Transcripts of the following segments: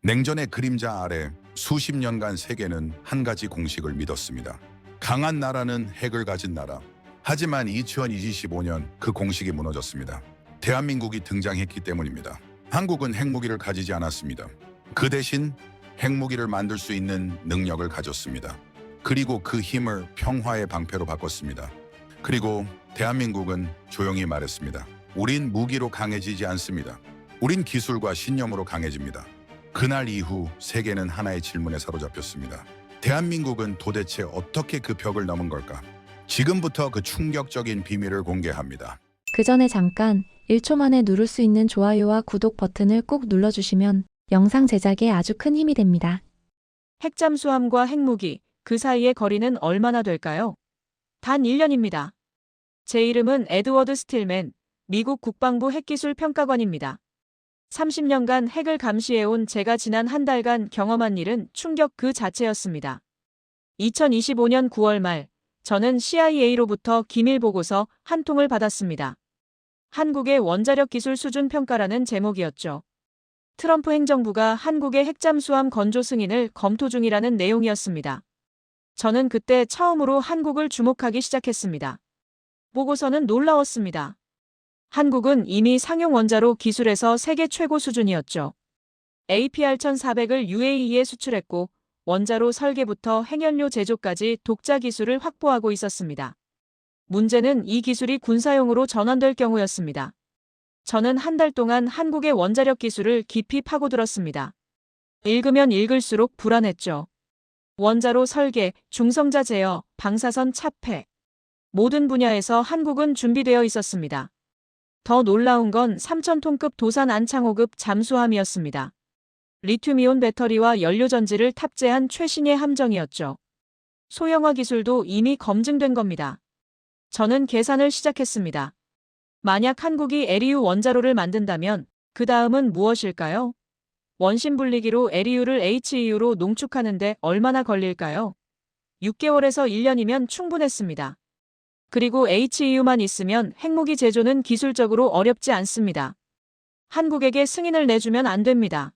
냉전의 그림자 아래 수십 년간 세계는 한 가지 공식을 믿었습니다. 강한 나라는 핵을 가진 나라. 하지만 2025년 그 공식이 무너졌습니다. 대한민국이 등장했기 때문입니다. 한국은 핵무기를 가지지 않았습니다. 그 대신 핵무기를 만들 수 있는 능력을 가졌습니다. 그리고 그 힘을 평화의 방패로 바꿨습니다. 그리고 대한민국은 조용히 말했습니다. 우린 무기로 강해지지 않습니다. 우린 기술과 신념으로 강해집니다. 그날 이후 세계는 하나의 질문에 사로잡혔습니다. 대한민국은 도대체 어떻게 그 벽을 넘은 걸까? 지금부터 그 충격적인 비밀을 공개합니다. 그 전에 잠깐 1초 만에 누를 수 있는 좋아요와 구독 버튼을 꼭 눌러주시면 영상 제작에 아주 큰 힘이 됩니다. 핵잠수함과 핵무기, 그 사이의 거리는 얼마나 될까요? 단 1년입니다. 제 이름은 에드워드 스틸맨, 미국 국방부 핵기술 평가관입니다. 30년간 핵을 감시해온 제가 지난 한 달간 경험한 일은 충격 그 자체였습니다. 2025년 9월 말, 저는 CIA로부터 기밀 보고서 한 통을 받았습니다. 한국의 원자력 기술 수준 평가라는 제목이었죠. 트럼프 행정부가 한국의 핵잠수함 건조 승인을 검토 중이라는 내용이었습니다. 저는 그때 처음으로 한국을 주목하기 시작했습니다. 보고서는 놀라웠습니다. 한국은 이미 상용 원자로 기술에서 세계 최고 수준이었죠. APR 1400을 UAE에 수출했고 원자로 설계부터 핵연료 제조까지 독자 기술을 확보하고 있었습니다. 문제는 이 기술이 군사용으로 전환될 경우였습니다. 저는 한 달 동안 한국의 원자력 기술을 깊이 파고들었습니다. 읽으면 읽을수록 불안했죠. 원자로 설계, 중성자 제어, 방사선 차폐. 모든 분야에서 한국은 준비되어 있었습니다. 더 놀라운 건 3,000톤급 도산 안창호급 잠수함이었습니다. 리튬이온 배터리와 연료전지를 탑재한 최신의 함정이었죠. 소형화 기술도 이미 검증된 겁니다. 저는 계산을 시작했습니다. 만약 한국이 에리유 원자로를 만든다면 그 다음은 무엇일까요? 원심 분리기로 에리유를 HEU로 농축하는데 얼마나 걸릴까요? 6개월에서 1년이면 충분했습니다. 그리고 HEU만 있으면 핵무기 제조는 기술적으로 어렵지 않습니다. 한국에게 승인을 내주면 안 됩니다.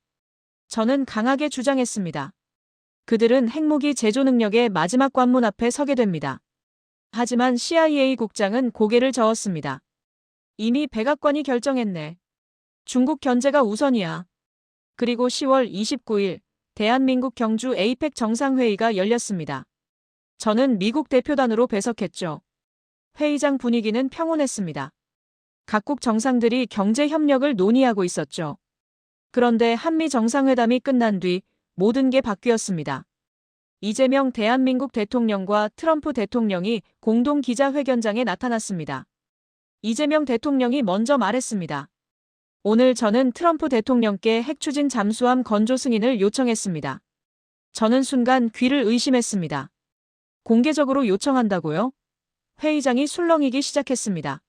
저는 강하게 주장했습니다. 그들은 핵무기 제조 능력의 마지막 관문 앞에 서게 됩니다. 하지만 CIA 국장은 고개를 저었습니다. 이미 백악관이 결정했네. 중국 견제가 우선이야. 그리고 10월 29일 대한민국 경주 에이펙 정상회의가 열렸습니다. 저는 미국 대표단으로 배석했죠. 회의장 분위기는 평온했습니다. 각국 정상들이 경제 협력을 논의하고 있었죠. 그런데 한미 정상회담이 끝난 뒤 모든 게 바뀌었습니다. 이재명 대한민국 대통령과 트럼프 대통령이 공동 기자회견장에 나타났습니다. 이재명 대통령이 먼저 말했습니다. 오늘 저는 트럼프 대통령께 핵추진 잠수함 건조 승인을 요청했습니다. 저는 순간 귀를 의심했습니다. 공개적으로 요청한다고요? 회의장이 술렁이기 시작했습니다.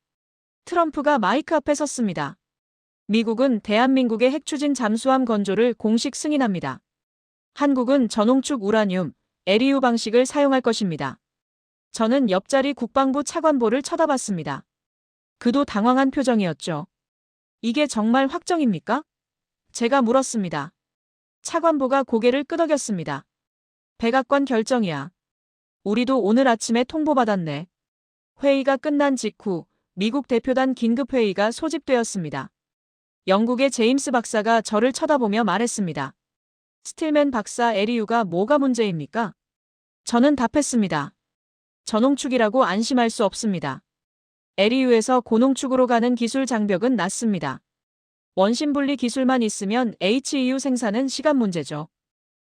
트럼프가 마이크 앞에 섰습니다. 미국은 대한민국의 핵추진 잠수함 건조를 공식 승인합니다. 한국은 저농축 우라늄, 에리유 방식을 사용할 것입니다. 저는 옆자리 국방부 차관보를 쳐다봤습니다. 그도 당황한 표정이었죠. 이게 정말 확정입니까? 제가 물었습니다. 차관보가 고개를 끄덕였습니다. 백악관 결정이야. 우리도 오늘 아침에 통보받았네. 회의가 끝난 직후 미국 대표단 긴급회의가 소집되었습니다. 영국의 제임스 박사가 저를 쳐다보며 말했습니다. 스틸맨 박사, 에리유가 뭐가 문제입니까? 저는 답했습니다. 저농축이라고 안심할 수 없습니다. 에리유에서 고농축으로 가는 기술 장벽은 낮습니다. 원심 분리 기술만 있으면 HEU 생산은 시간 문제죠.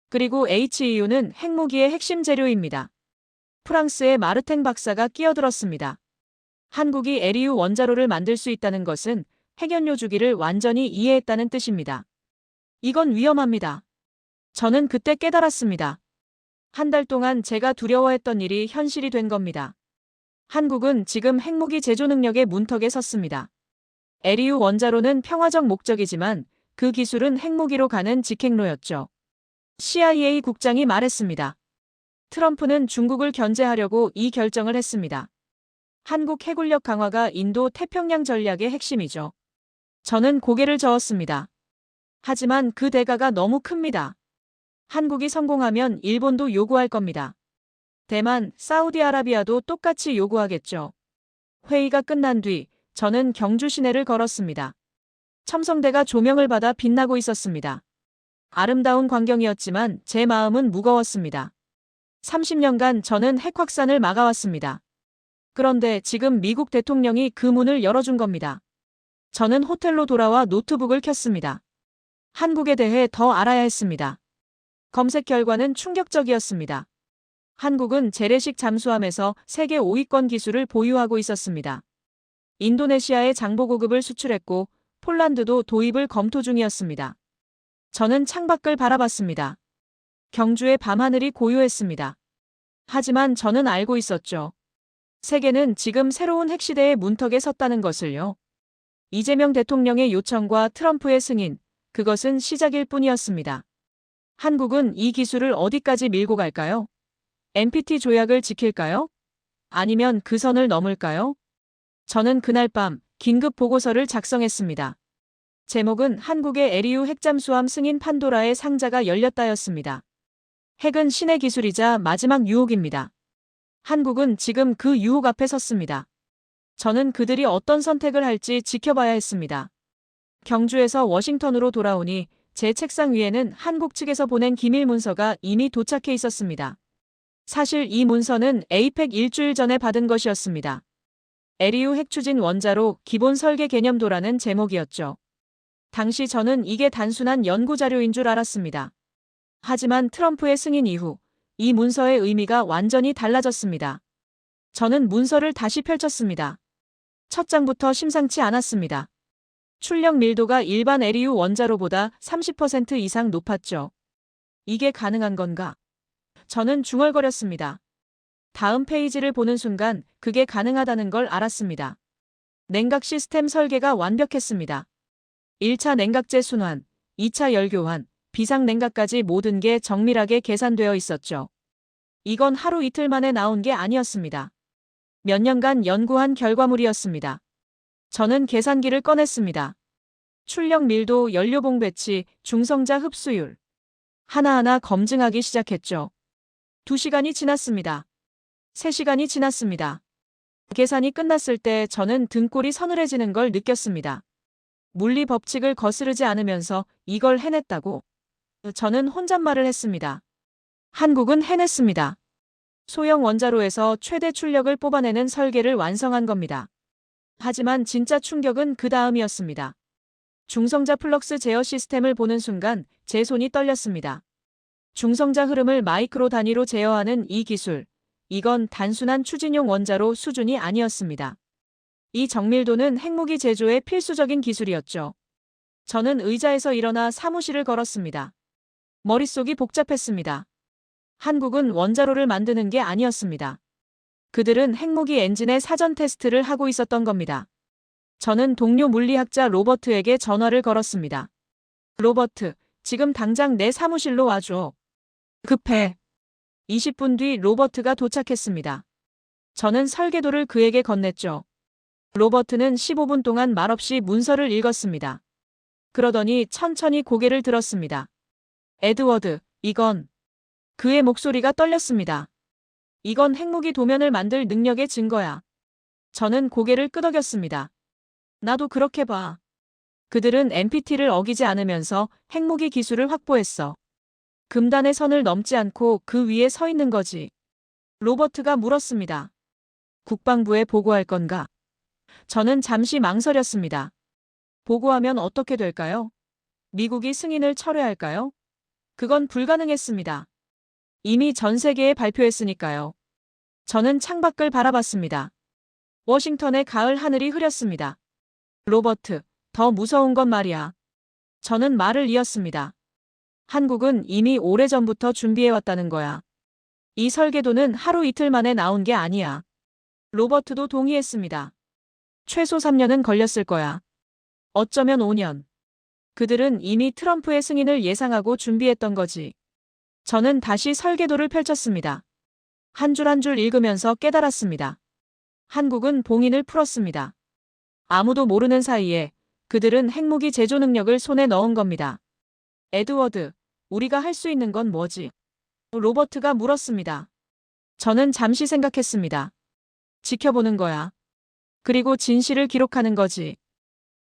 그리고 HEU는 핵무기의 핵심 재료입니다. 프랑스의 마르탱 박사가 끼어들었습니다. 한국이 에리유 원자로를 만들 수 있다는 것은 핵연료 주기를 완전히 이해했다는 뜻입니다. 이건 위험합니다. 저는 그때 깨달았습니다. 한 달 동안 제가 두려워했던 일이 현실이 된 겁니다. 한국은 지금 핵무기 제조 능력의 문턱에 섰습니다. 에리유 원자로는 평화적 목적이지만 그 기술은 핵무기로 가는 직행로였죠. CIA 국장이 말했습니다. 트럼프는 중국을 견제하려고 이 결정을 했습니다. 한국 해군력 강화가 인도 태평양 전략의 핵심이죠. 저는 고개를 저었습니다. 하지만 그 대가가 너무 큽니다. 한국이 성공하면 일본도 요구할 겁니다. 대만, 사우디아라비아도 똑같이 요구하겠죠. 회의가 끝난 뒤 저는 경주 시내를 걸었습니다. 첨성대가 조명을 받아 빛나고 있었습니다. 아름다운 광경이었지만 제 마음은 무거웠습니다. 30년간 저는 핵 확산을 막아왔습니다. 그런데 지금 미국 대통령이 그 문을 열어준 겁니다. 저는 호텔로 돌아와 노트북을 켰습니다. 한국에 대해 더 알아야 했습니다. 검색 결과는 충격적이었습니다. 한국은 재래식 잠수함에서 세계 5위권 기술을 보유하고 있었습니다. 인도네시아에 장보고급을 수출했고 폴란드도 도입을 검토 중이었습니다. 저는 창밖을 바라봤습니다. 경주의 밤하늘이 고요했습니다. 하지만 저는 알고 있었죠. 세계는 지금 새로운 핵시대의 문턱에 섰다는 것을요. 이재명 대통령의 요청과 트럼프의 승인, 그것은 시작일 뿐이었습니다. 한국은 이 기술을 어디까지 밀고 갈까요? NPT 조약을 지킬까요? 아니면 그 선을 넘을까요? 저는 그날 밤 긴급 보고서를 작성했습니다. 제목은 한국의 에리우 핵잠수함 승인 판도라의 상자가 열렸다였습니다. 핵은 신의 기술이자 마지막 유혹입니다. 한국은 지금 그 유혹 앞에 섰습니다. 저는 그들이 어떤 선택을 할지 지켜봐야 했습니다. 경주에서 워싱턴으로 돌아오니 제 책상 위에는 한국 측에서 보낸 기밀 문서가 이미 도착해 있었습니다. 사실 이 문서는 에이펙 일주일 전에 받은 것이었습니다. 에리우 핵추진 원자로 기본 설계 개념도라는 제목이었죠. 당시 저는 이게 단순한 연구 자료인 줄 알았습니다. 하지만 트럼프의 승인 이후 이 문서의 의미가 완전히 달라졌습니다. 저는 문서를 다시 펼쳤습니다. 첫 장부터 심상치 않았습니다. 출력 밀도가 일반 에리우 원자로보다 30% 이상 높았죠. 이게 가능한 건가? 저는 중얼거렸습니다. 다음 페이지를 보는 순간 그게 가능하다는 걸 알았습니다. 냉각 시스템 설계가 완벽했습니다. 1차 냉각제 순환, 2차 열교환, 비상냉각까지 모든 게 정밀하게 계산되어 있었죠. 이건 하루 이틀 만에 나온 게 아니었습니다. 몇 년간 연구한 결과물이었습니다. 저는 계산기를 꺼냈습니다. 출력 밀도, 연료봉 배치, 중성자 흡수율. 하나하나 검증하기 시작했죠. 2시간이 지났습니다. 3시간이 지났습니다. 계산이 끝났을 때 저는 등골이 서늘해지는 걸 느꼈습니다. 물리 법칙을 거스르지 않으면서 이걸 해냈다고? 저는 혼잣말을 했습니다. 한국은 해냈습니다. 소형 원자로에서 최대 출력을 뽑아내는 설계를 완성한 겁니다. 하지만 진짜 충격은 그 다음이었습니다. 중성자 플럭스 제어 시스템을 보는 순간 제 손이 떨렸습니다. 중성자 흐름을 마이크로 단위로 제어하는 이 기술, 이건 단순한 추진용 원자로 수준이 아니었습니다. 이 정밀도는 핵무기 제조의 필수적인 기술이었죠. 저는 의자에서 일어나 사무실을 걸었습니다. 머릿속이 복잡했습니다. 한국은 원자로를 만드는 게 아니었습니다. 그들은 핵무기 엔진의 사전 테스트를 하고 있었던 겁니다. 저는 동료 물리학자 로버트에게 전화를 걸었습니다. 로버트, 지금 당장 내 사무실로 와줘. 급해. 20분 뒤 로버트가 도착했습니다. 저는 설계도를 그에게 건넸죠. 로버트는 15분 동안 말없이 문서를 읽었습니다. 그러더니 천천히 고개를 들었습니다. 에드워드, 이건... 그의 목소리가 떨렸습니다. 이건 핵무기 도면을 만들 능력의 증거야. 저는 고개를 끄덕였습니다. 나도 그렇게 봐. 그들은 NPT를 어기지 않으면서 핵무기 기술을 확보했어. 금단의 선을 넘지 않고 그 위에 서 있는 거지. 로버트가 물었습니다. 국방부에 보고할 건가? 저는 잠시 망설였습니다. 보고하면 어떻게 될까요? 미국이 승인을 철회할까요? 그건 불가능했습니다. 이미 전 세계에 발표했으니까요. 저는 창밖을 바라봤습니다. 워싱턴의 가을 하늘이 흐렸습니다. 로버트, 더 무서운 건 말이야. 저는 말을 이었습니다. 한국은 이미 오래전부터 준비해왔다는 거야. 이 설계도는 하루 이틀 만에 나온 게 아니야. 로버트도 동의했습니다. 최소 3년은 걸렸을 거야. 어쩌면 5년. 그들은 이미 트럼프의 승인을 예상하고 준비했던 거지. 저는 다시 설계도를 펼쳤습니다. 한 줄 한 줄 읽으면서 깨달았습니다. 한국은 봉인을 풀었습니다. 아무도 모르는 사이에 그들은 핵무기 제조 능력을 손에 넣은 겁니다. 에드워드, 우리가 할 수 있는 건 뭐지? 로버트가 물었습니다. 저는 잠시 생각했습니다. 지켜보는 거야. 그리고 진실을 기록하는 거지.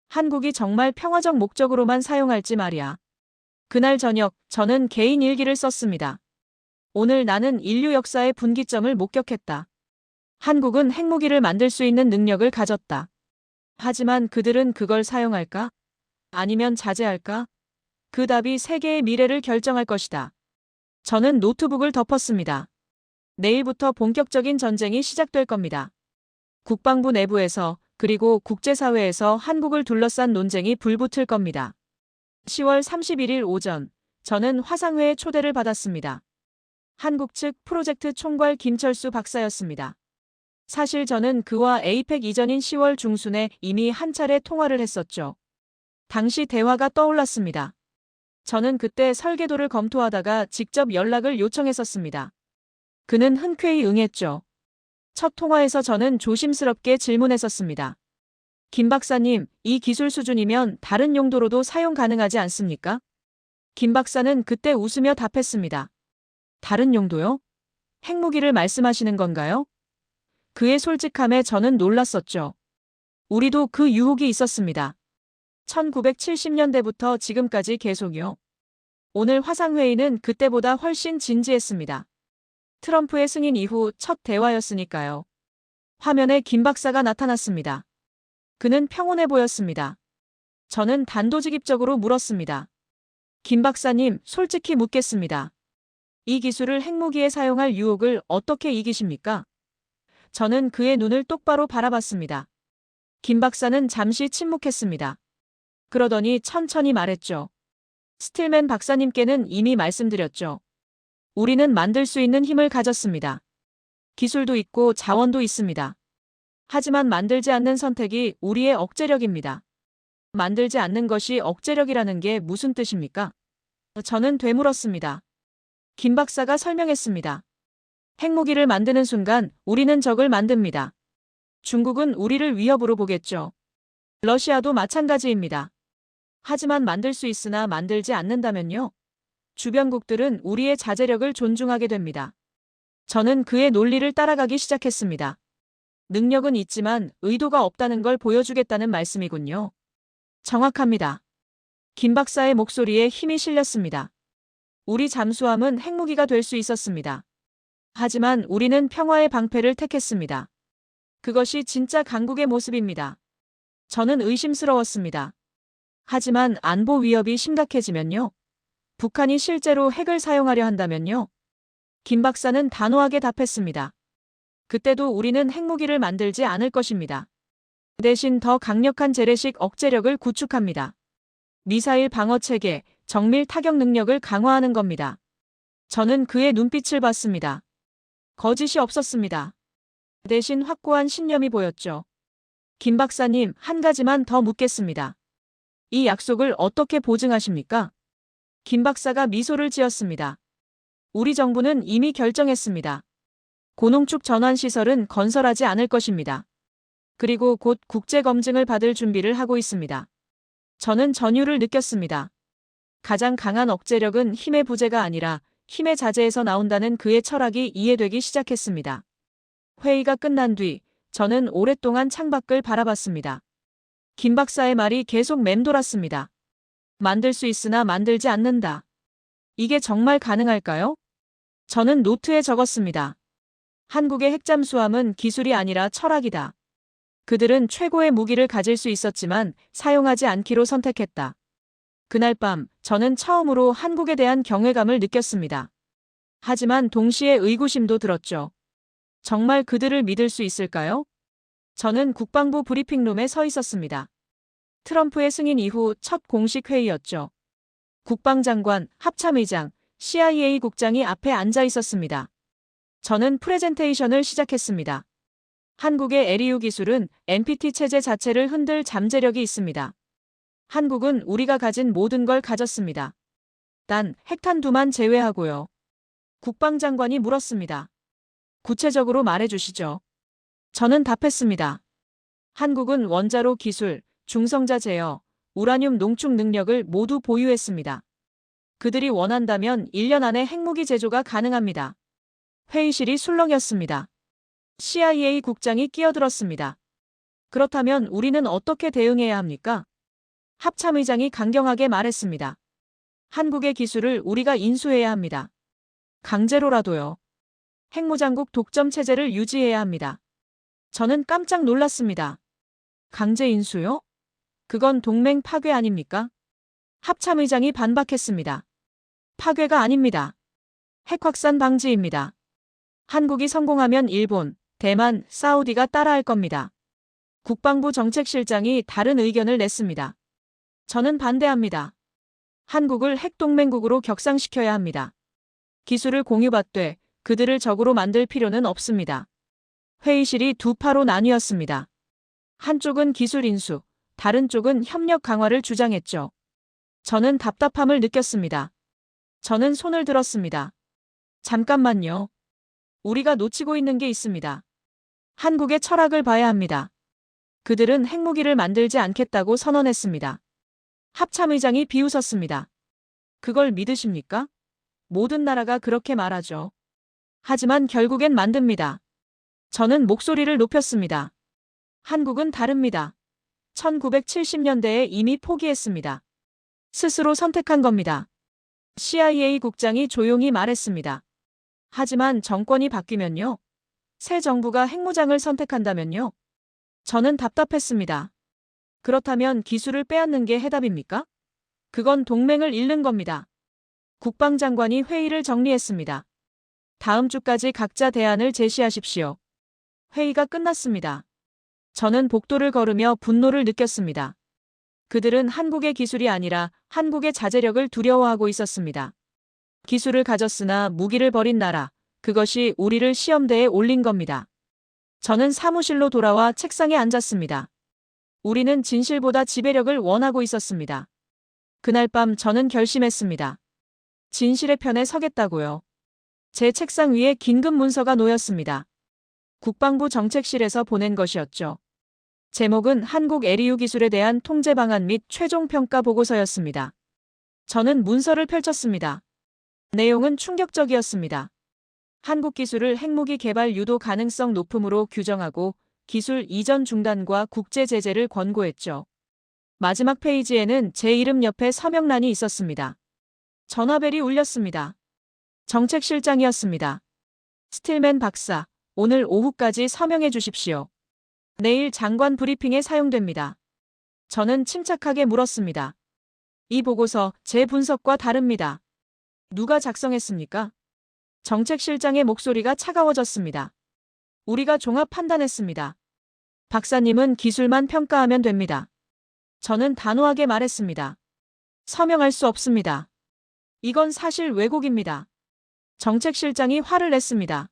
한국이 정말 평화적 목적으로만 사용할지 말이야. 그날 저녁, 저는 개인 일기를 썼습니다. 오늘 나는 인류 역사의 분기점을 목격했다. 한국은 핵무기를 만들 수 있는 능력을 가졌다. 하지만 그들은 그걸 사용할까? 아니면 자제할까? 그 답이 세계의 미래를 결정할 것이다. 저는 노트북을 덮었습니다. 내일부터 본격적인 전쟁이 시작될 겁니다. 국방부 내부에서 그리고 국제사회에서 한국을 둘러싼 논쟁이 불붙을 겁니다. 10월 31일 오전, 저는 화상회의 초대를 받았습니다. 한국 측 프로젝트 총괄 김철수 박사였습니다. 사실 저는 그와 에이펙 이전인 10월 중순에 이미 한 차례 통화를 했었죠. 당시 대화가 떠올랐습니다. 저는 그때 설계도를 검토하다가 직접 연락을 요청했었습니다. 그는 흔쾌히 응했죠. 첫 통화에서 저는 조심스럽게 질문했었습니다. 김 박사님, 이 기술 수준이면 다른 용도로도 사용 가능하지 않습니까? 김 박사는 그때 웃으며 답했습니다. 다른 용도요? 핵무기를 말씀하시는 건가요? 그의 솔직함에 저는 놀랐었죠. 우리도 그 유혹이 있었습니다. 1970년대부터 지금까지 계속이요. 오늘 화상회의는 그때보다 훨씬 진지했습니다. 트럼프의 승인 이후 첫 대화였으니까요. 화면에 김 박사가 나타났습니다. 그는 평온해 보였습니다. 저는 단도직입적으로 물었습니다. 김 박사님, 솔직히 묻겠습니다. 이 기술을 핵무기에 사용할 유혹을 어떻게 이기십니까? 저는 그의 눈을 똑바로 바라봤습니다. 김 박사는 잠시 침묵했습니다. 그러더니 천천히 말했죠. 스틸맨 박사님께는 이미 말씀드렸죠. 우리는 만들 수 있는 힘을 가졌습니다. 기술도 있고 자원도 있습니다. 하지만 만들지 않는 선택이 우리의 억제력입니다. 만들지 않는 것이 억제력이라는 게 무슨 뜻입니까? 저는 되물었습니다. 김 박사가 설명했습니다. 핵무기를 만드는 순간 우리는 적을 만듭니다. 중국은 우리를 위협으로 보겠죠. 러시아도 마찬가지입니다. 하지만 만들 수 있으나 만들지 않는다면요? 주변국들은 우리의 자제력을 존중하게 됩니다. 저는 그의 논리를 따라가기 시작했습니다. 능력은 있지만 의도가 없다는 걸 보여주겠다는 말씀이군요. 정확합니다. 김 박사의 목소리에 힘이 실렸습니다. 우리 잠수함은 핵무기가 될 수 있었습니다. 하지만 우리는 평화의 방패를 택했습니다. 그것이 진짜 강국의 모습입니다. 저는 의심스러웠습니다. 하지만 안보 위협이 심각해지면요? 북한이 실제로 핵을 사용하려 한다면요? 김 박사는 단호하게 답했습니다. 그때도 우리는 핵무기를 만들지 않을 것입니다. 대신 더 강력한 재래식 억제력을 구축합니다. 미사일 방어 체계, 정밀 타격 능력을 강화하는 겁니다. 저는 그의 눈빛을 봤습니다. 거짓이 없었습니다. 대신 확고한 신념이 보였죠. 김 박사님, 한 가지만 더 묻겠습니다. 이 약속을 어떻게 보증하십니까? 김 박사가 미소를 지었습니다. 우리 정부는 이미 결정했습니다. 고농축 전환시설은 건설하지 않을 것입니다. 그리고 곧 국제검증을 받을 준비를 하고 있습니다. 저는 전율을 느꼈습니다. 가장 강한 억제력은 힘의 부재가 아니라 힘의 자제에서 나온다는 그의 철학이 이해되기 시작했습니다. 회의가 끝난 뒤 저는 오랫동안 창밖을 바라봤습니다. 김 박사의 말이 계속 맴돌았습니다. 만들 수 있으나 만들지 않는다. 이게 정말 가능할까요? 저는 노트에 적었습니다. 한국의 핵잠수함은 기술이 아니라 철학이다. 그들은 최고의 무기를 가질 수 있었지만 사용하지 않기로 선택했다. 그날 밤 저는 처음으로 한국에 대한 경외감을 느꼈습니다. 하지만 동시에 의구심도 들었죠. 정말 그들을 믿을 수 있을까요? 저는 국방부 브리핑룸에 서 있었습니다. 트럼프의 승인 이후 첫 공식 회의였죠. 국방장관, 합참의장, CIA 국장이 앞에 앉아 있었습니다. 저는 프레젠테이션을 시작했습니다. 한국의 LEU 기술은 NPT 체제 자체를 흔들 잠재력이 있습니다. 한국은 우리가 가진 모든 걸 가졌습니다. 단 핵탄 두만 제외하고요. 국방장관이 물었습니다. 구체적으로 말해주시죠. 저는 답했습니다. 한국은 원자로 기술, 중성자 제어, 우라늄 농축 능력을 모두 보유했습니다. 그들이 원한다면 1년 안에 핵무기 제조가 가능합니다. 회의실이 술렁였습니다. CIA 국장이 끼어들었습니다. 그렇다면 우리는 어떻게 대응해야 합니까? 합참의장이 강경하게 말했습니다. 한국의 기술을 우리가 인수해야 합니다. 강제로라도요. 핵무장국 독점 체제를 유지해야 합니다. 저는 깜짝 놀랐습니다. 강제 인수요? 그건 동맹 파괴 아닙니까? 합참의장이 반박했습니다. 파괴가 아닙니다. 핵 확산 방지입니다. 한국이 성공하면 일본, 대만, 사우디가 따라할 겁니다. 국방부 정책실장이 다른 의견을 냈습니다. 저는 반대합니다. 한국을 핵동맹국으로 격상시켜야 합니다. 기술을 공유받되 그들을 적으로 만들 필요는 없습니다. 회의실이 두 파로 나뉘었습니다. 한쪽은 기술 인수, 다른 쪽은 협력 강화를 주장했죠. 저는 답답함을 느꼈습니다. 저는 손을 들었습니다. 잠깐만요. 우리가 놓치고 있는 게 있습니다. 한국의 철학을 봐야 합니다. 그들은 핵무기를 만들지 않겠다고 선언했습니다. 합참의장이 비웃었습니다. 그걸 믿으십니까? 모든 나라가 그렇게 말하죠. 하지만 결국엔 만듭니다. 저는 목소리를 높였습니다. 한국은 다릅니다. 1970년대에 이미 포기했습니다. 스스로 선택한 겁니다. CIA 국장이 조용히 말했습니다. 하지만 정권이 바뀌면요? 새 정부가 핵무장을 선택한다면요? 저는 답답했습니다. 그렇다면 기술을 빼앗는 게 해답입니까? 그건 동맹을 잃는 겁니다. 국방장관이 회의를 정리했습니다. 다음 주까지 각자 대안을 제시하십시오. 회의가 끝났습니다. 저는 복도를 걸으며 분노를 느꼈습니다. 그들은 한국의 기술이 아니라 한국의 자제력을 두려워하고 있었습니다. 기술을 가졌으나 무기를 버린 나라, 그것이 우리를 시험대에 올린 겁니다. 저는 사무실로 돌아와 책상에 앉았습니다. 우리는 진실보다 지배력을 원하고 있었습니다. 그날 밤 저는 결심했습니다. 진실의 편에 서겠다고요. 제 책상 위에 긴급 문서가 놓였습니다. 국방부 정책실에서 보낸 것이었죠. 제목은 한국 LEU 기술에 대한 통제 방안 및 최종 평가 보고서였습니다. 저는 문서를 펼쳤습니다. 내용은 충격적이었습니다. 한국 기술을 핵무기 개발 유도 가능성 높음으로 규정하고 기술 이전 중단과 국제 제재를 권고했죠. 마지막 페이지에는 제 이름 옆에 서명란이 있었습니다. 전화벨이 울렸습니다. 정책실장이었습니다. 스틸맨 박사, 오늘 오후까지 서명해 주십시오. 내일 장관 브리핑에 사용됩니다. 저는 침착하게 물었습니다. 이 보고서 제 분석과 다릅니다. 누가 작성했습니까? 정책실장의 목소리가 차가워졌습니다. 우리가 종합 판단했습니다. 박사님은 기술만 평가하면 됩니다. 저는 단호하게 말했습니다. 서명할 수 없습니다. 이건 사실 왜곡입니다. 정책실장이 화를 냈습니다.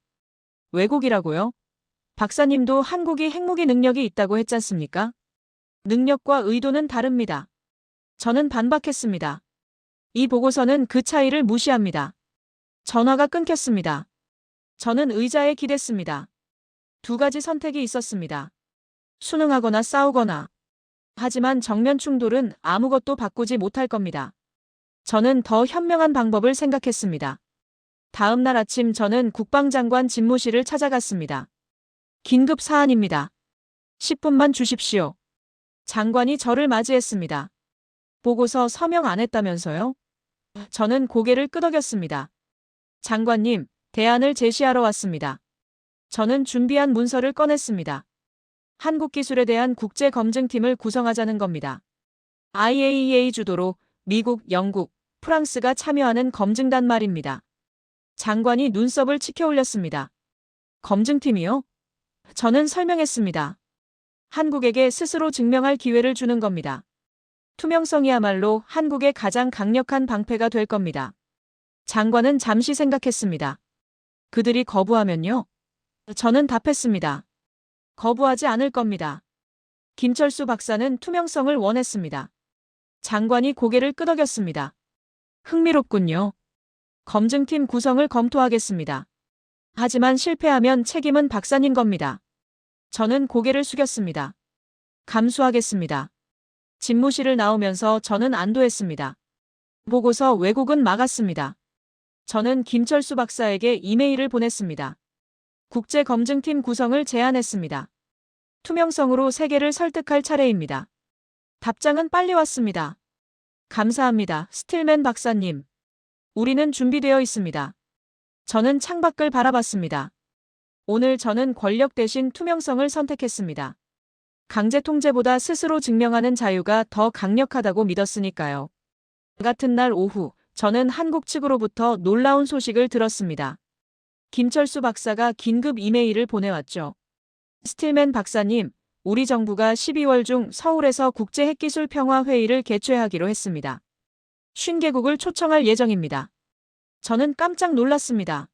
왜곡이라고요? 박사님도 한국이 핵무기 능력이 있다고 했잖습니까? 능력과 의도는 다릅니다. 저는 반박했습니다. 이 보고서는 그 차이를 무시합니다. 전화가 끊겼습니다. 저는 의자에 기댔습니다. 두 가지 선택이 있었습니다. 순응하거나 싸우거나. 하지만 정면 충돌은 아무것도 바꾸지 못할 겁니다. 저는 더 현명한 방법을 생각했습니다. 다음 날 아침 저는 국방장관 집무실을 찾아갔습니다. 긴급 사안입니다. 10분만 주십시오. 장관이 저를 맞이했습니다. 보고서 서명 안 했다면서요? 저는 고개를 끄덕였습니다. 장관님, 대안을 제시하러 왔습니다. 저는 준비한 문서를 꺼냈습니다. 한국 기술에 대한 국제검증팀을 구성하자는 겁니다. IAEA 주도로 미국, 영국, 프랑스가 참여하는 검증단 말입니다. 장관이 눈썹을 치켜 올렸습니다. 검증팀이요? 저는 설명했습니다. 한국에게 스스로 증명할 기회를 주는 겁니다. 투명성이야말로 한국의 가장 강력한 방패가 될 겁니다. 장관은 잠시 생각했습니다. 그들이 거부하면요? 저는 답했습니다. 거부하지 않을 겁니다. 김철수 박사는 투명성을 원했습니다. 장관이 고개를 끄덕였습니다. 흥미롭군요. 검증팀 구성을 검토하겠습니다. 하지만 실패하면 책임은 박사님 겁니다. 저는 고개를 숙였습니다. 감수하겠습니다. 집무실을 나오면서 저는 안도했습니다. 보고서 왜곡은 막았습니다. 저는 김철수 박사에게 이메일을 보냈습니다. 국제검증팀 구성을 제안했습니다. 투명성으로 세계를 설득할 차례입니다. 답장은 빨리 왔습니다. 감사합니다, 스틸맨 박사님. 우리는 준비되어 있습니다. 저는 창밖을 바라봤습니다. 오늘 저는 권력 대신 투명성을 선택했습니다. 강제 통제보다 스스로 증명하는 자유가 더 강력하다고 믿었으니까요. 같은 날 오후, 저는 한국 측으로부터 놀라운 소식을 들었습니다. 김철수 박사가 긴급 이메일을 보내왔죠. 스틸맨 박사님, 우리 정부가 12월 중 서울에서 국제핵기술 평화회의를 개최하기로 했습니다. 50개국을 초청할 예정입니다. 저는 깜짝 놀랐습니다.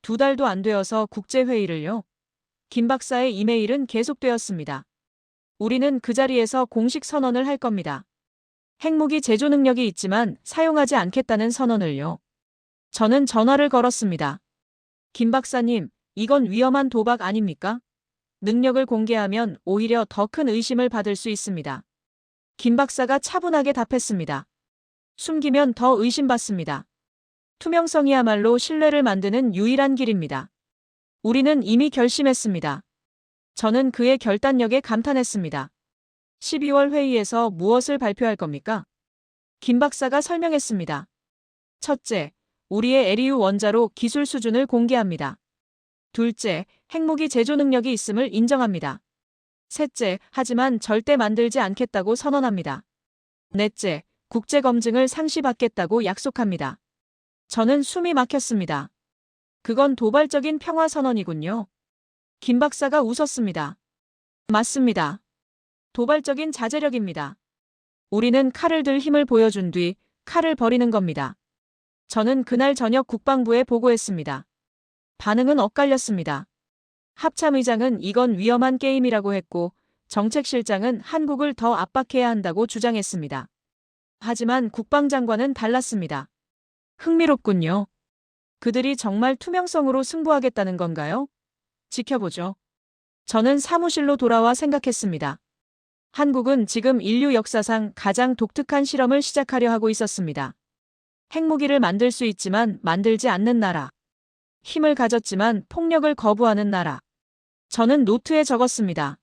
2달도 안 되어서 국제회의를요? 김 박사의 이메일은 계속되었습니다. 우리는 그 자리에서 공식 선언을 할 겁니다. 핵무기 제조 능력이 있지만 사용하지 않겠다는 선언을요. 저는 전화를 걸었습니다. 김 박사님, 이건 위험한 도박 아닙니까? 능력을 공개하면 오히려 더 큰 의심을 받을 수 있습니다. 김 박사가 차분하게 답했습니다. 숨기면 더 의심받습니다. 투명성이야말로 신뢰를 만드는 유일한 길입니다. 우리는 이미 결심했습니다. 저는 그의 결단력에 감탄했습니다. 12월 회의에서 무엇을 발표할 겁니까? 김 박사가 설명했습니다. 첫째, 우리의 에리우 원자로 기술 수준을 공개합니다. 둘째, 핵무기 제조 능력이 있음을 인정합니다. 셋째, 하지만 절대 만들지 않겠다고 선언합니다. 넷째, 국제검증을 상시받겠다고 약속합니다. 저는 숨이 막혔습니다. 그건 도발적인 평화선언이군요. 김 박사가 웃었습니다. 맞습니다. 도발적인 자제력입니다. 우리는 칼을 들 힘을 보여준 뒤 칼을 버리는 겁니다. 저는 그날 저녁 국방부에 보고했습니다. 반응은 엇갈렸습니다. 합참의장은 이건 위험한 게임이라고 했고 정책실장은 한국을 더 압박해야 한다고 주장했습니다. 하지만 국방장관은 달랐습니다. 흥미롭군요. 그들이 정말 투명성으로 승부하겠다는 건가요? 지켜보죠. 저는 사무실로 돌아와 생각했습니다. 한국은 지금 인류 역사상 가장 독특한 실험을 시작하려 하고 있었습니다. 핵무기를 만들 수 있지만 만들지 않는 나라. 힘을 가졌지만 폭력을 거부하는 나라. 저는 노트에 적었습니다.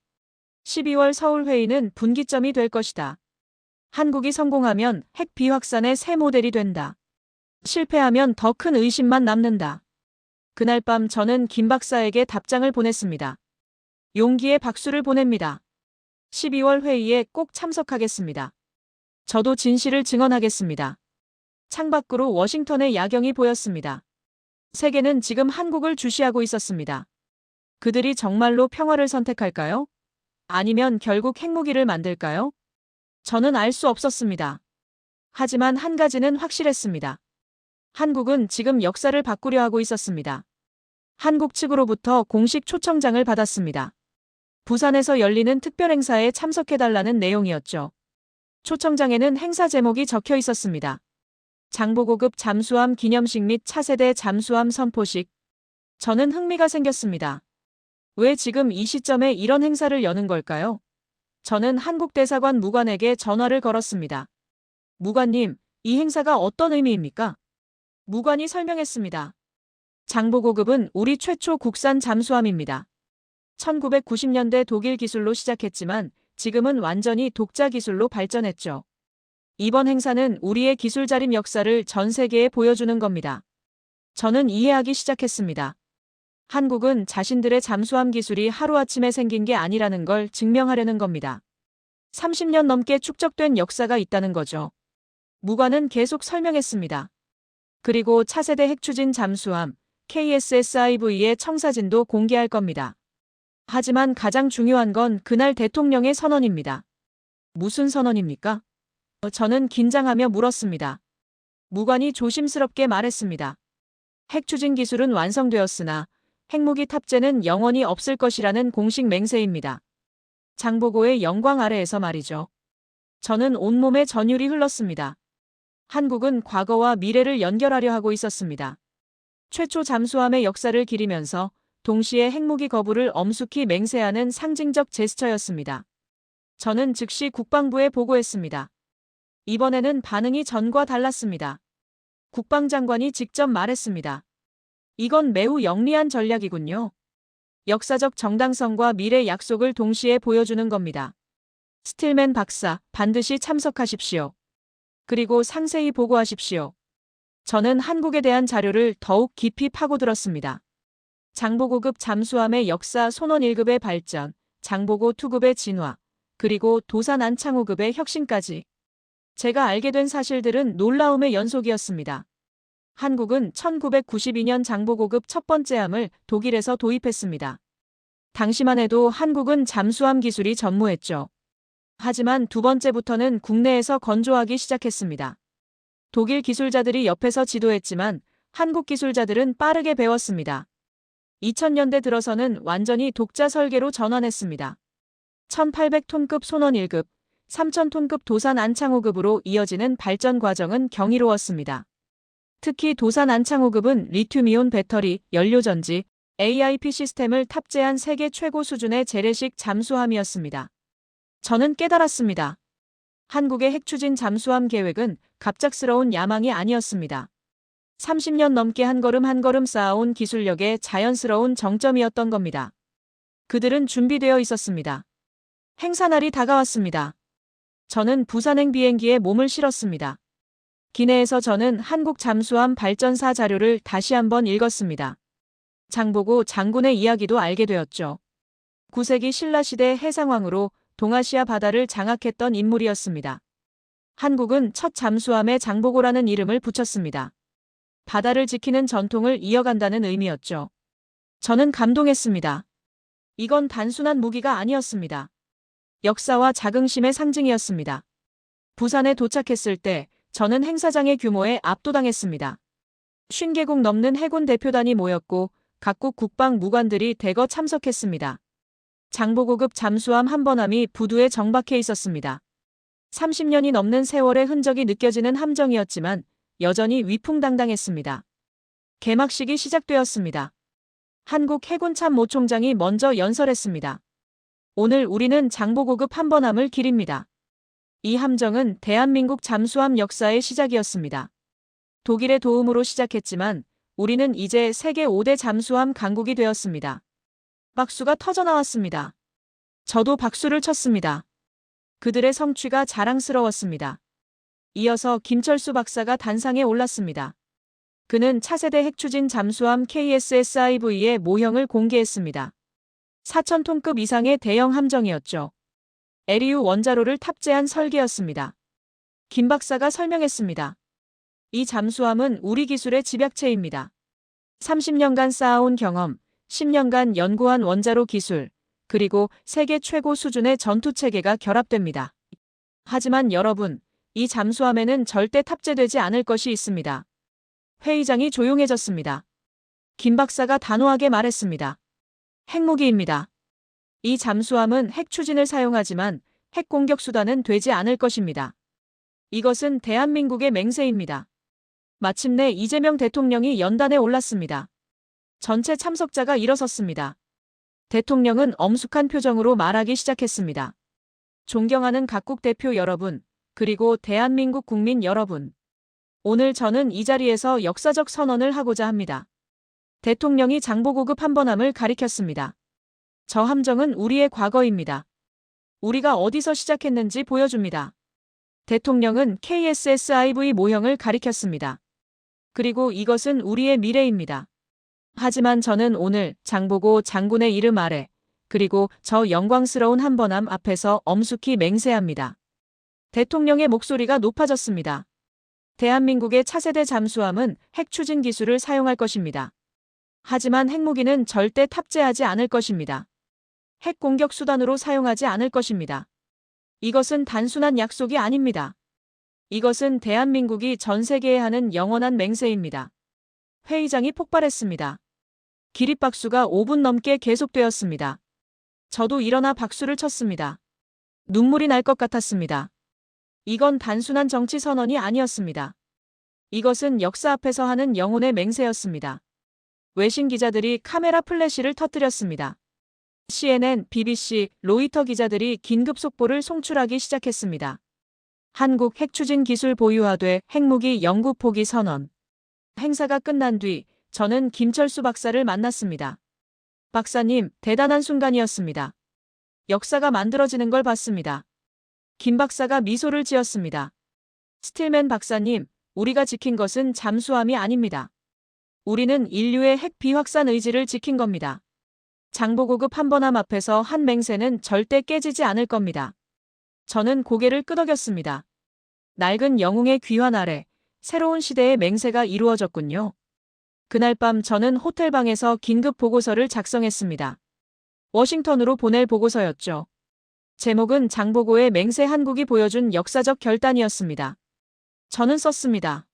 12월 서울회의는 분기점이 될 것이다. 한국이 성공하면 핵 비확산의 새 모델이 된다. 실패하면 더 큰 의심만 남는다. 그날 밤 저는 김 박사에게 답장을 보냈습니다. 용기의 박수를 보냅니다. 12월 회의에 꼭 참석하겠습니다. 저도 진실을 증언하겠습니다. 창밖으로 워싱턴의 야경이 보였습니다. 세계는 지금 한국을 주시하고 있었습니다. 그들이 정말로 평화를 선택할까요? 아니면 결국 핵무기를 만들까요? 저는 알 수 없었습니다. 하지만 한 가지는 확실했습니다. 한국은 지금 역사를 바꾸려 하고 있었습니다. 한국 측으로부터 공식 초청장을 받았습니다. 부산에서 열리는 특별행사에 참석해달라는 내용이었죠. 초청장에는 행사 제목이 적혀 있었습니다. 장보고급 잠수함 기념식 및 차세대 잠수함 선포식. 저는 흥미가 생겼습니다. 왜 지금 이 시점에 이런 행사를 여는 걸까요? 저는 한국 대사관 무관에게 전화를 걸었습니다. 무관님, 이 행사가 어떤 의미입니까? 무관이 설명했습니다. 장보고급은 우리 최초 국산 잠수함입니다. 1990년대 독일 기술로 시작했지만 지금은 완전히 독자 기술로 발전했죠. 이번 행사는 우리의 기술 자립 역사를 전 세계에 보여주는 겁니다. 저는 이해하기 시작했습니다. 한국은 자신들의 잠수함 기술이 하루아침에 생긴 게 아니라는 걸 증명하려는 겁니다. 30년 넘게 축적된 역사가 있다는 거죠. 무관은 계속 설명했습니다. 그리고 차세대 핵추진 잠수함 KSSIV의 청사진도 공개할 겁니다. 하지만 가장 중요한 건 그날 대통령의 선언입니다. 무슨 선언입니까? 저는 긴장하며 물었습니다. 무관이 조심스럽게 말했습니다. 핵추진 기술은 완성되었으나 핵무기 탑재는 영원히 없을 것이라는 공식 맹세입니다. 장보고의 영광 아래에서 말이죠. 저는 온몸에 전율이 흘렀습니다. 한국은 과거와 미래를 연결하려 하고 있었습니다. 최초 잠수함의 역사를 기리면서 동시에 핵무기 거부를 엄숙히 맹세하는 상징적 제스처였습니다. 저는 즉시 국방부에 보고했습니다. 이번에는 반응이 전과 달랐습니다. 국방장관이 직접 말했습니다. 이건 매우 영리한 전략이군요. 역사적 정당성과 미래 약속을 동시에 보여주는 겁니다. 스틸맨 박사, 반드시 참석하십시오. 그리고 상세히 보고하십시오. 저는 한국에 대한 자료를 더욱 깊이 파고들었습니다. 장보고급 잠수함의 역사 손원 1급의 발전, 장보고 2급의 진화, 그리고 도산 안창호급의 혁신까지. 제가 알게 된 사실들은 놀라움의 연속이었습니다. 한국은 1992년 장보고급 첫 번째 함을 독일에서 도입했습니다. 당시만 해도 한국은 잠수함 기술이 전무했죠. 하지만 두 번째부터는 국내에서 건조하기 시작했습니다. 독일 기술자들이 옆에서 지도했지만 한국 기술자들은 빠르게 배웠습니다. 2000년대 들어서는 완전히 독자 설계로 전환했습니다. 1800톤급 손원 1급, 3000톤급 도산 안창호급으로 이어지는 발전 과정은 경이로웠습니다. 특히 도산 안창호급은 리튬이온 배터리, 연료전지, AIP 시스템을 탑재한 세계 최고 수준의 재래식 잠수함이었습니다. 저는 깨달았습니다. 한국의 핵추진 잠수함 계획은 갑작스러운 야망이 아니었습니다. 30년 넘게 한 걸음 한 걸음 쌓아온 기술력의 자연스러운 정점이었던 겁니다. 그들은 준비되어 있었습니다. 행사날이 다가왔습니다. 저는 부산행 비행기에 몸을 실었습니다. 기내에서 저는 한국 잠수함 발전사 자료를 다시 한번 읽었습니다. 장보고 장군의 이야기도 알게 되었죠. 9세기 신라시대 해상왕으로 동아시아 바다를 장악했던 인물이었습니다. 한국은 첫 잠수함에 장보고라는 이름을 붙였습니다. 바다를 지키는 전통을 이어간다는 의미였죠. 저는 감동했습니다. 이건 단순한 무기가 아니었습니다. 역사와 자긍심의 상징이었습니다. 부산에 도착했을 때 저는 행사장의 규모에 압도당했습니다. 50개국 넘는 해군 대표단이 모였고 각국 국방 무관들이 대거 참석했습니다. 장보고급 잠수함 한 번함이 부두에 정박해 있었습니다. 30년이 넘는 세월의 흔적이 느껴지는 함정이었지만 여전히 위풍당당했습니다. 개막식이 시작되었습니다. 한국 해군 참모 총장이 먼저 연설했습니다. 오늘 우리는 장보고급 한 번함을 기립니다. 이 함정은 대한민국 잠수함 역사의 시작이었습니다. 독일의 도움으로 시작했지만 우리는 이제 세계 5대 잠수함 강국이 되었습니다. 박수가 터져나왔습니다. 저도 박수를 쳤습니다. 그들의 성취가 자랑스러웠습니다. 이어서 김철수 박사가 단상에 올랐습니다. 그는 차세대 핵추진 잠수함 KSSIV의 모형을 공개했습니다. 4,000톤급 이상의 대형 함정이었죠. LEU 원자로를 탑재한 설계였습니다. 김 박사가 설명했습니다. 이 잠수함은 우리 기술의 집약체입니다. 30년간 쌓아온 경험, 10년간 연구한 원자로 기술, 그리고 세계 최고 수준의 전투체계가 결합됩니다. 하지만 여러분, 이 잠수함에는 절대 탑재되지 않을 것이 있습니다. 회의장이 조용해졌습니다. 김 박사가 단호하게 말했습니다. 핵무기입니다. 이 잠수함은 핵추진을 사용하지만 핵공격 수단은 되지 않을 것입니다. 이것은 대한민국의 맹세입니다. 마침내 이재명 대통령이 연단에 올랐습니다. 전체 참석자가 일어섰습니다. 대통령은 엄숙한 표정으로 말하기 시작했습니다. 존경하는 각국 대표 여러분, 그리고 대한민국 국민 여러분. 오늘 저는 이 자리에서 역사적 선언을 하고자 합니다. 대통령이 장보고급 한 번함을 가리켰습니다. 저 함정은 우리의 과거입니다. 우리가 어디서 시작했는지 보여줍니다. 대통령은 KSSIV 모형을 가리켰습니다. 그리고 이것은 우리의 미래입니다. 하지만 저는 오늘 장보고 장군의 이름 아래, 그리고 저 영광스러운 한 번함 앞에서 엄숙히 맹세합니다. 대통령의 목소리가 높아졌습니다. 대한민국의 차세대 잠수함은 핵추진 기술을 사용할 것입니다. 하지만 핵무기는 절대 탑재하지 않을 것입니다. 핵 공격 수단으로 사용하지 않을 것입니다. 이것은 단순한 약속이 아닙니다. 이것은 대한민국이 전 세계에 하는 영원한 맹세입니다. 회의장이 폭발했습니다. 기립박수가 5분 넘게 계속되었습니다. 저도 일어나 박수를 쳤습니다. 눈물이 날 것 같았습니다. 이건 단순한 정치 선언이 아니었습니다. 이것은 역사 앞에서 하는 영혼의 맹세였습니다. 외신 기자들이 카메라 플래시를 터뜨렸습니다. CNN, BBC, 로이터 기자들이 긴급 속보를 송출하기 시작했습니다. 한국 핵추진 기술 보유화돼 핵무기 연구 포기 선언. 행사가 끝난 뒤 저는 김철수 박사를 만났습니다. 박사님, 대단한 순간이었습니다. 역사가 만들어지는 걸 봤습니다. 김 박사가 미소를 지었습니다. 스틸맨 박사님, 우리가 지킨 것은 잠수함이 아닙니다. 우리는 인류의 핵 비확산 의지를 지킨 겁니다. 장보고급 한번함 앞에서 한 맹세는 절대 깨지지 않을 겁니다. 저는 고개를 끄덕였습니다. 낡은 영웅의 귀환 아래 새로운 시대의 맹세가 이루어졌군요. 그날 밤 저는 호텔방에서 긴급 보고서를 작성했습니다. 워싱턴으로 보낼 보고서였죠. 제목은 장보고의 맹세 한국이 보여준 역사적 결단이었습니다. 저는 썼습니다.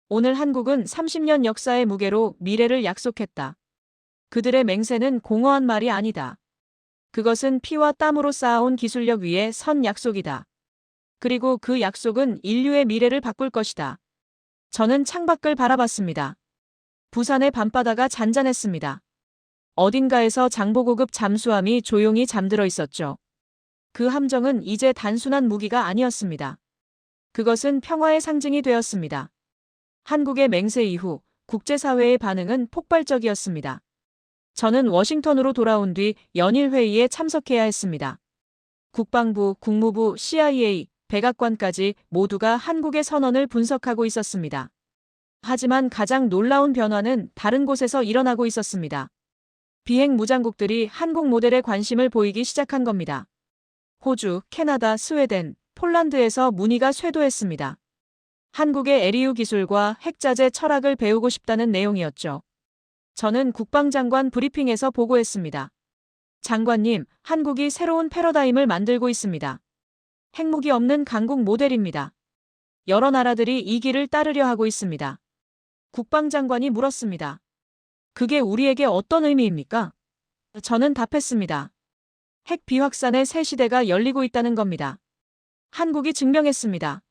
오늘 한국은 30년 역사의 무게로 미래를 약속했다. 그들의 맹세는 공허한 말이 아니다. 그것은 피와 땀으로 쌓아온 기술력 위에 선 약속이다. 그리고 그 약속은 인류의 미래를 바꿀 것이다. 저는 창밖을 바라봤습니다. 부산의 밤바다가 잔잔했습니다. 어딘가에서 장보고급 잠수함이 조용히 잠들어 있었죠. 그 함정은 이제 단순한 무기가 아니었습니다. 그것은 평화의 상징이 되었습니다. 한국의 맹세 이후 국제사회의 반응은 폭발적이었습니다. 저는 워싱턴으로 돌아온 뒤 연일 회의에 참석해야 했습니다. 국방부, 국무부, CIA, 백악관까지 모두가 한국의 선언을 분석하고 있었습니다. 하지만 가장 놀라운 변화는 다른 곳에서 일어나고 있었습니다. 비핵 무장국들이 한국 모델에 관심을 보이기 시작한 겁니다. 호주, 캐나다, 스웨덴, 폴란드에서 문의가 쇄도했습니다. 한국의 LEU 기술과 핵자재 철학을 배우고 싶다는 내용이었죠. 저는 국방장관 브리핑에서 보고했습니다. 장관님, 한국이 새로운 패러다임을 만들고 있습니다. 핵무기 없는 강국 모델입니다. 여러 나라들이 이 길을 따르려 하고 있습니다. 국방장관이 물었습니다. 그게 우리에게 어떤 의미입니까? 저는 답했습니다. 핵 비확산의 새 시대가 열리고 있다는 겁니다. 한국이 증명했습니다.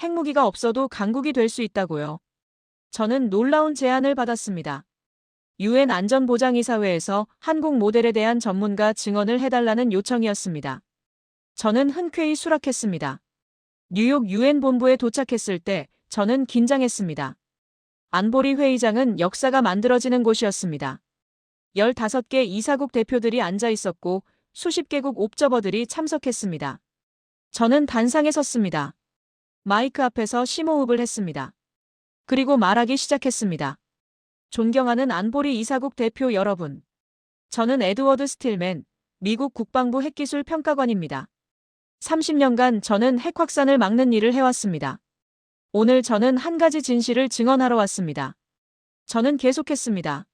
핵무기가 없어도 강국이 될 수 있다고요. 저는 놀라운 제안을 받았습니다. UN 안전보장이사회에서 한국 모델에 대한 전문가 증언을 해달라는 요청이었습니다. 저는 흔쾌히 수락했습니다. 뉴욕 UN 본부에 도착했을 때 저는 긴장했습니다. 안보리 회의장은 역사가 만들어지는 곳이었습니다. 15개 이사국 대표들이 앉아 있었고 수십 개국 옵저버들이 참석했습니다. 저는 단상에 섰습니다. 마이크 앞에서 심호흡을 했습니다. 그리고 말하기 시작했습니다. 존경하는 안보리 이사국 대표 여러분. 저는 에드워드 스틸맨, 미국 국방부 핵기술 평가관입니다. 30년간 저는 핵 확산을 막는 일을 해왔습니다. 오늘 저는 한 가지 진실을 증언하러 왔습니다. 저는 계속했습니다.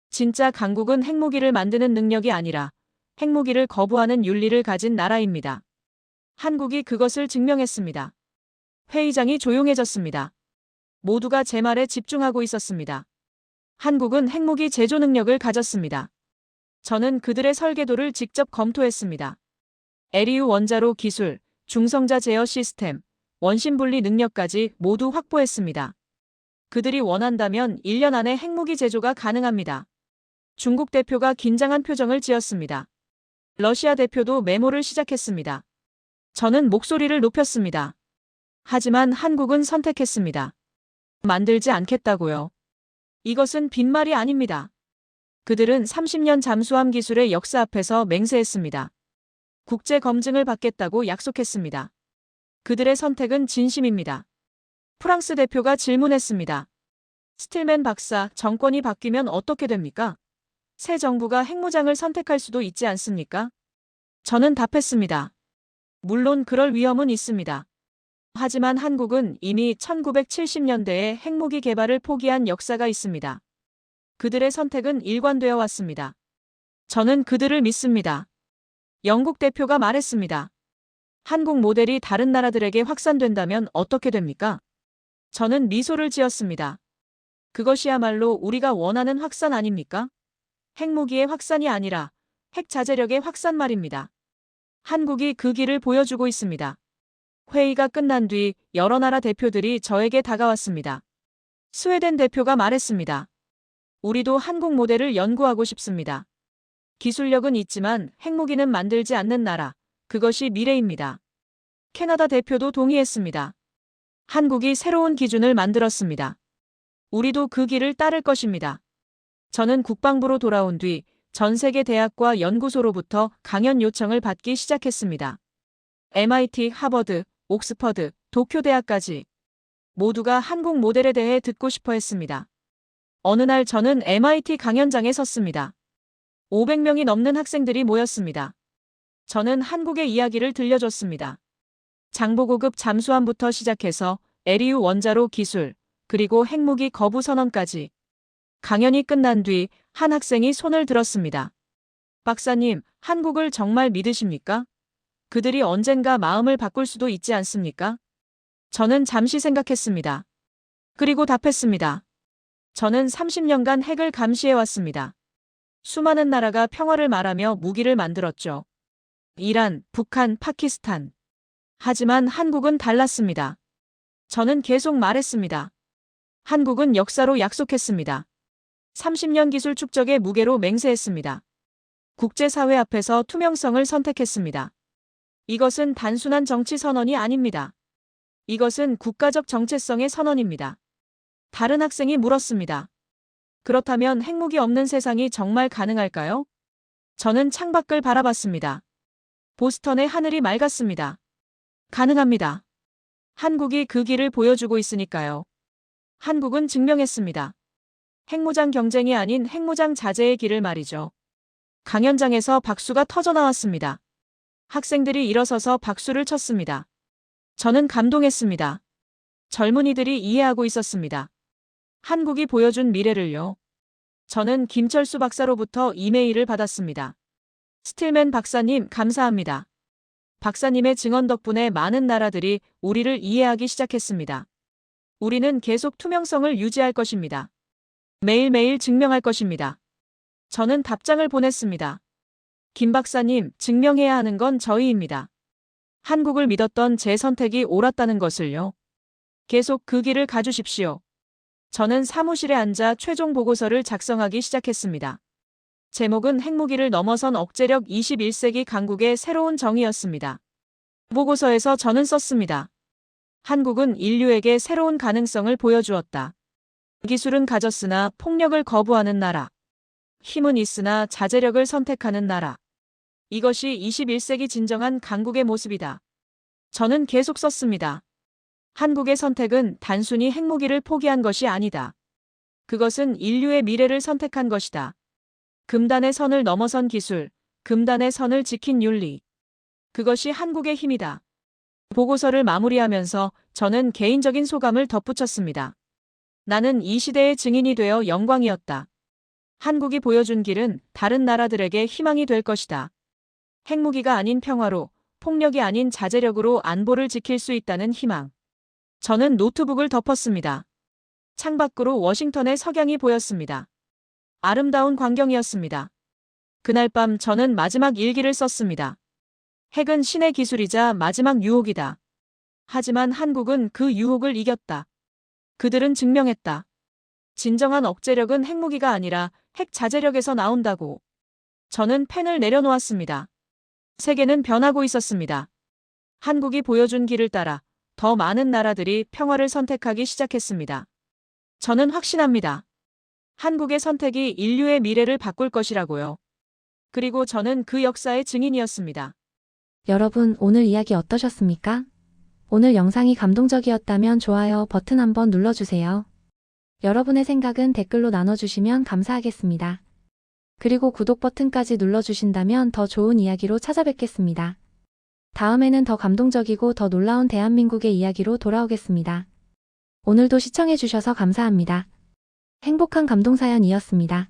진짜 강국은 핵무기를 만드는 능력이 아니라 핵무기를 거부하는 윤리를 가진 나라입니다. 한국이 그것을 증명했습니다. 회의장이 조용해졌습니다. 모두가 제 말에 집중하고 있었습니다. 한국은 핵무기 제조 능력을 가졌습니다. 저는 그들의 설계도를 직접 검토했습니다. LEU 원자로 기술, 중성자 제어 시스템, 원심 분리 능력까지 모두 확보했습니다. 그들이 원한다면 1년 안에 핵무기 제조가 가능합니다. 중국 대표가 긴장한 표정을 지었습니다. 러시아 대표도 메모를 시작했습니다. 저는 목소리를 높였습니다. 하지만 한국은 선택했습니다. 만들지 않겠다고요. 이것은 빈말이 아닙니다. 그들은 30년 잠수함 기술의 역사 앞에서 맹세했습니다. 국제 검증을 받겠다고 약속했습니다. 그들의 선택은 진심입니다. 프랑스 대표가 질문했습니다. 스틸맨 박사, 정권이 바뀌면 어떻게 됩니까? 새 정부가 핵무장을 선택할 수도 있지 않습니까? 저는 답했습니다. 물론 그럴 위험은 있습니다. 하지만 한국은 이미 1970년대에 핵무기 개발을 포기한 역사가 있습니다. 그들의 선택은 일관되어 왔습니다. 저는 그들을 믿습니다. 영국 대표가 말했습니다. 한국 모델이 다른 나라들에게 확산된다면 어떻게 됩니까? 저는 미소를 지었습니다. 그것이야말로 우리가 원하는 확산 아닙니까? 핵무기의 확산이 아니라 핵자재력의 확산 말입니다. 한국이 그 길을 보여주고 있습니다. 회의가 끝난 뒤 여러 나라 대표들이 저에게 다가왔습니다. 스웨덴 대표가 말했습니다. 우리도 한국 모델을 연구하고 싶습니다. 기술력은 있지만 핵무기는 만들지 않는 나라, 그것이 미래입니다. 캐나다 대표도 동의했습니다. 한국이 새로운 기준을 만들었습니다. 우리도 그 길을 따를 것입니다. 저는 국방부로 돌아온 뒤 전 세계 대학과 연구소로부터 강연 요청을 받기 시작했습니다. MIT, 하버드, 옥스퍼드, 도쿄 대학까지 모두가 한국 모델에 대해 듣고 싶어 했습니다. 어느 날 저는 MIT 강연장에 섰습니다. 500명이 넘는 학생들이 모였습니다. 저는 한국의 이야기를 들려줬습니다. 장보고급 잠수함부터 시작해서 LEU 원자로 기술, 그리고 핵무기 거부 선언까지. 강연이 끝난 뒤 한 학생이 손을 들었습니다. 박사님, 한국을 정말 믿으십니까? 그들이 언젠가 마음을 바꿀 수도 있지 않습니까? 저는 잠시 생각했습니다. 그리고 답했습니다. 저는 30년간 핵을 감시해왔습니다. 수많은 나라가 평화를 말하며 무기를 만들었죠. 이란, 북한, 파키스탄. 하지만 한국은 달랐습니다. 저는 계속 말했습니다. 한국은 역사로 약속했습니다. 30년 기술 축적의 무게로 맹세했습니다. 국제사회 앞에서 투명성을 선택했습니다. 이것은 단순한 정치 선언이 아닙니다. 이것은 국가적 정체성의 선언입니다. 다른 학생이 물었습니다. 그렇다면 핵무기 없는 세상이 정말 가능할까요? 저는 창밖을 바라봤습니다. 보스턴의 하늘이 맑았습니다. 가능합니다. 한국이 그 길을 보여주고 있으니까요. 한국은 증명했습니다. 핵무장 경쟁이 아닌 핵무장 자제의 길을 말이죠. 강연장에서 박수가 터져 나왔습니다. 학생들이 일어서서 박수를 쳤습니다. 저는 감동했습니다. 젊은이들이 이해하고 있었습니다. 한국이 보여준 미래를요. 저는 김철수 박사로부터 이메일을 받았습니다. 스틸맨 박사님, 감사합니다. 박사님의 증언 덕분에 많은 나라들이 우리를 이해하기 시작했습니다. 우리는 계속 투명성을 유지할 것입니다. 매일매일 증명할 것입니다. 저는 답장을 보냈습니다. 김 박사님, 증명해야 하는 건 저희입니다. 한국을 믿었던 제 선택이 옳았다는 것을요. 계속 그 길을 가주십시오. 저는 사무실에 앉아 최종 보고서를 작성하기 시작했습니다. 제목은 핵무기를 넘어선 억제력 21세기 강국의 새로운 정의였습니다. 보고서에서 저는 썼습니다. 한국은 인류에게 새로운 가능성을 보여주었다. 기술은 가졌으나 폭력을 거부하는 나라. 힘은 있으나 자제력을 선택하는 나라. 이것이 21세기 진정한 강국의 모습이다. 저는 계속 썼습니다. 한국의 선택은 단순히 핵무기를 포기한 것이 아니다. 그것은 인류의 미래를 선택한 것이다. 금단의 선을 넘어선 기술, 금단의 선을 지킨 윤리. 그것이 한국의 힘이다. 보고서를 마무리하면서 저는 개인적인 소감을 덧붙였습니다. 나는 이 시대의 증인이 되어 영광이었다. 한국이 보여준 길은 다른 나라들에게 희망이 될 것이다. 핵무기가 아닌 평화로, 폭력이 아닌 자제력으로 안보를 지킬 수 있다는 희망. 저는 노트북을 덮었습니다. 창밖으로 워싱턴의 석양이 보였습니다. 아름다운 광경이었습니다. 그날 밤 저는 마지막 일기를 썼습니다. 핵은 신의 기술이자 마지막 유혹이다. 하지만 한국은 그 유혹을 이겼다. 그들은 증명했다. 진정한 억제력은 핵무기가 아니라 핵 자제력에서 나온다고. 저는 펜을 내려놓았습니다. 세계는 변하고 있었습니다. 한국이 보여준 길을 따라 더 많은 나라들이 평화를 선택하기 시작했습니다. 저는 확신합니다. 한국의 선택이 인류의 미래를 바꿀 것이라고요. 그리고 저는 그 역사의 증인이었습니다. 여러분, 오늘 이야기 어떠셨습니까? 오늘 영상이 감동적이었다면 좋아요 버튼 한번 눌러주세요. 여러분의 생각은 댓글로 나눠주시면 감사하겠습니다. 그리고 구독 버튼까지 눌러주신다면 더 좋은 이야기로 찾아뵙겠습니다. 다음에는 더 감동적이고 더 놀라운 대한민국의 이야기로 돌아오겠습니다. 오늘도 시청해주셔서 감사합니다. 행복한 감동사연이었습니다.